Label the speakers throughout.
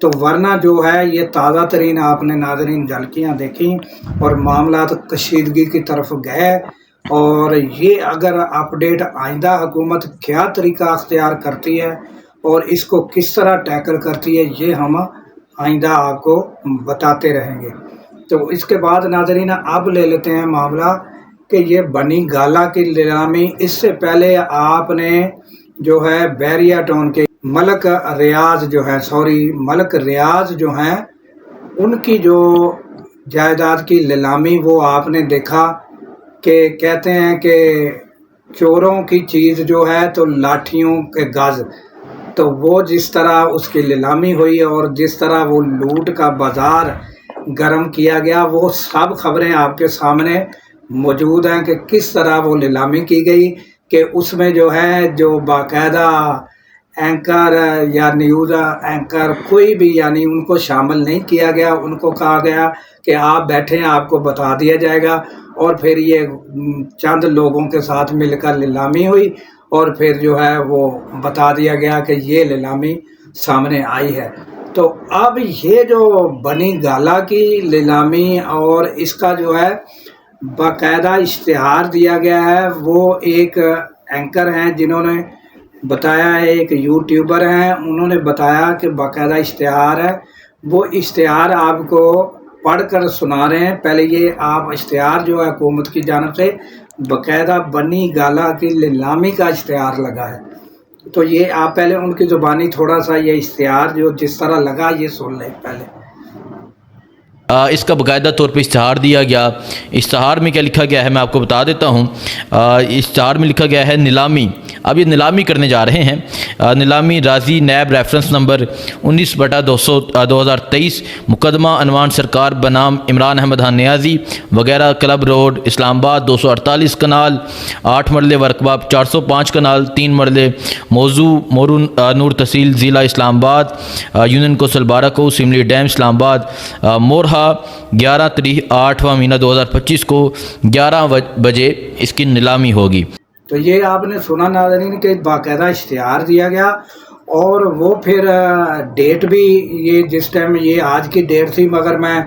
Speaker 1: تو ورنہ جو ہے یہ تازہ ترین آپ نے ناظرین جھلکیاں دیکھیں اور معاملات کشیدگی کی طرف گئے، اور یہ اگر اپڈیٹ آئندہ حکومت کیا طریقہ اختیار کرتی ہے اور اس کو کس طرح ٹیکل کرتی ہے یہ ہم آئندہ آپ کو بتاتے رہیں گے۔ تو اس کے بعد ناظرین اب لے لیتے ہیں معاملہ کہ یہ بنی گالہ کی نیلامی، اس سے پہلے آپ نے جو ہے بیریا ٹاؤن کے ملک ریاض جو ہیں ان کی جو جائیداد کی نیلامی وہ آپ نے دیکھا کہ کہتے ہیں کہ چوروں کی چیز جو ہے تو لاٹھیوں کے گز، تو وہ جس طرح اس کی نیلامی ہوئی اور جس طرح وہ لوٹ کا بازار گرم کیا گیا، وہ سب خبریں آپ کے سامنے موجود ہیں کہ کس طرح وہ نیلامی کی گئی، کہ اس میں جو ہے جو باقاعدہ اینکر یا نیوز اینکر کوئی بھی یعنی ان کو شامل نہیں کیا گیا، ان کو کہا گیا کہ آپ بیٹھیں آپ کو بتا دیا جائے گا، اور پھر یہ چند لوگوں کے ساتھ مل کر نیلامی ہوئی اور پھر جو ہے وہ بتا دیا گیا کہ یہ نیلامی سامنے آئی ہے۔ تو اب یہ جو بنی گالہ کی نیلامی اور اس کا جو ہے باقاعدہ اشتہار دیا گیا ہے، وہ ایک اینکر ہیں جنہوں نے بتایا ہے، ایک یوٹیوبر ہیں، انہوں نے بتایا کہ باقاعدہ اشتہار ہے، وہ اشتہار آپ کو پڑھ کر سنا رہے ہیں۔ پہلے یہ آپ اشتہار جو ہے حکومت کی جانب سے باقاعدہ بنی گالہ کی نیلامی کا اشتہار لگا ہے، تو یہ آپ پہلے ان کی زبانی تھوڑا سا یہ اشتہار جو جس طرح لگا یہ سن لیں پہلے۔
Speaker 2: اس کا باقاعدہ طور پہ اشتہار دیا گیا۔ اشتہار میں کیا لکھا گیا ہے میں آپ کو بتا دیتا ہوں۔ اشتہار میں لکھا گیا ہے نیلامی، اب یہ نیلامی کرنے جا رہے ہیں۔ نیلامی راضی نیب ریفرنس نمبر 19/2023 مقدمہ عنوان سرکار بنام عمران احمد خان نیازی وغیرہ، کلب روڈ اسلام آباد، 248 کنال، 8 مرلے ورقبہ، 405 کنال، 3 مرلے، موضوع مورون نور تحصیل ضلع اسلام آباد، یونین کوسل بارہ سملی ڈیم اسلام آباد، مورہا 11/8 مہینہ 2025 کو 11 بجے اس کی نیلامی ہوگی۔
Speaker 1: تو یہ آپ نے سنا ناظرین کہ باقاعدہ اشتہار دیا گیا، اور وہ پھر ڈیٹ بھی یہ جس ٹائم یہ آج کی ڈیٹ تھی، مگر میں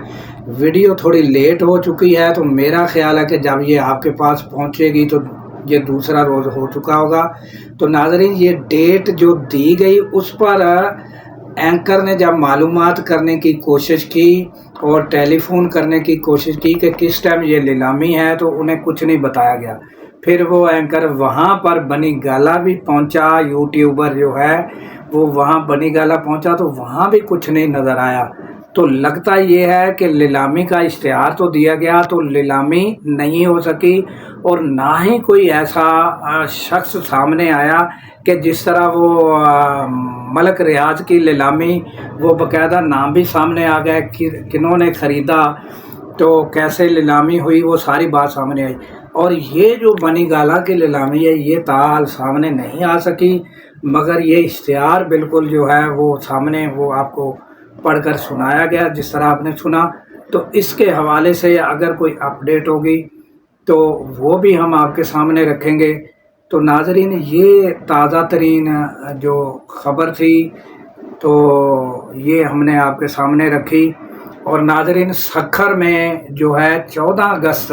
Speaker 1: ویڈیو تھوڑی لیٹ ہو چکی ہے، تو میرا خیال ہے کہ جب یہ آپ کے پاس پہنچے گی تو یہ دوسرا روز ہو چکا ہوگا۔ تو ناظرین یہ ڈیٹ جو دی گئی اس پر اینکر نے جب معلومات کرنے کی کوشش کی اور ٹیلی فون کرنے کی کوشش کی کہ کس ٹائم یہ نیلامی ہے، تو انہیں کچھ نہیں بتایا گیا۔ پھر وہ اینکر وہاں پر بنی گالہ بھی پہنچا، یوٹیوبر جو ہے وہ وہاں بنی گالہ پہنچا تو وہاں بھی کچھ نہیں نظر آیا۔ تو لگتا یہ ہے کہ نیلامی کا اشتہار تو دیا گیا تو نیلامی نہیں ہو سکی، اور نہ ہی کوئی ایسا شخص سامنے آیا کہ جس طرح وہ ملک ریاض کی نیلامی وہ باقاعدہ نام بھی سامنے آ گئے، کنہوں نے خریدا تو کیسے نیلامی ہوئی، وہ ساری بات سامنے آئی۔ اور یہ جو بنی گالہ کی نیلامی ہے یہ تاحال سامنے نہیں آ سکی، مگر یہ اشتہار بالکل جو ہے وہ سامنے وہ آپ کو پڑھ کر سنایا گیا جس طرح آپ نے سنا۔ تو اس کے حوالے سے اگر کوئی اپڈیٹ ہوگی تو وہ بھی ہم آپ کے سامنے رکھیں گے۔ تو ناظرین یہ تازہ ترین جو خبر تھی تو یہ ہم نے آپ کے سامنے رکھی۔ اور ناظرین سکھر میں جو ہے 14 اگست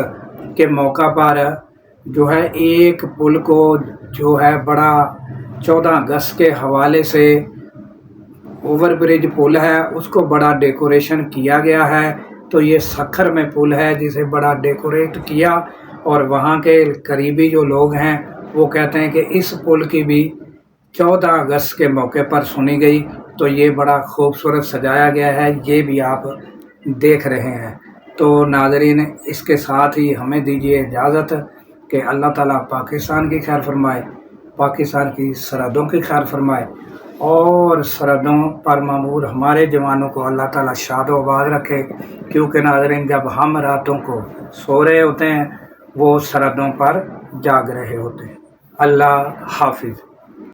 Speaker 1: کے موقع پر جو ہے ایک پل کو جو ہے بڑا 14 اگست کے حوالے سے اوور برج پل ہے، اس کو بڑا ڈیکوریشن کیا گیا ہے۔ تو یہ سکھر میں پل ہے جسے بڑا ڈیکوریٹ کیا، اور وہاں کے قریبی جو لوگ ہیں وہ کہتے ہیں کہ اس پل کی بھی 14 اگست کے موقع پر سنی گئی، تو یہ بڑا خوبصورت سجایا گیا ہے، یہ بھی آپ دیکھ رہے ہیں۔ تو ناظرین اس کے ساتھ ہی ہمیں دیجیے اجازت کہ اللہ تعالیٰ پاکستان کی خیر فرمائے، پاکستان کی سرحدوں کی خیر فرمائے، اور سرحدوں پر مامور ہمارے جوانوں کو اللہ تعالیٰ شاد و آباد رکھے، کیونکہ ناظرین جب ہم راتوں کو سو رہے ہوتے ہیں وہ سرحدوں پر جاگ رہے ہوتے ہیں۔ اللہ حافظ۔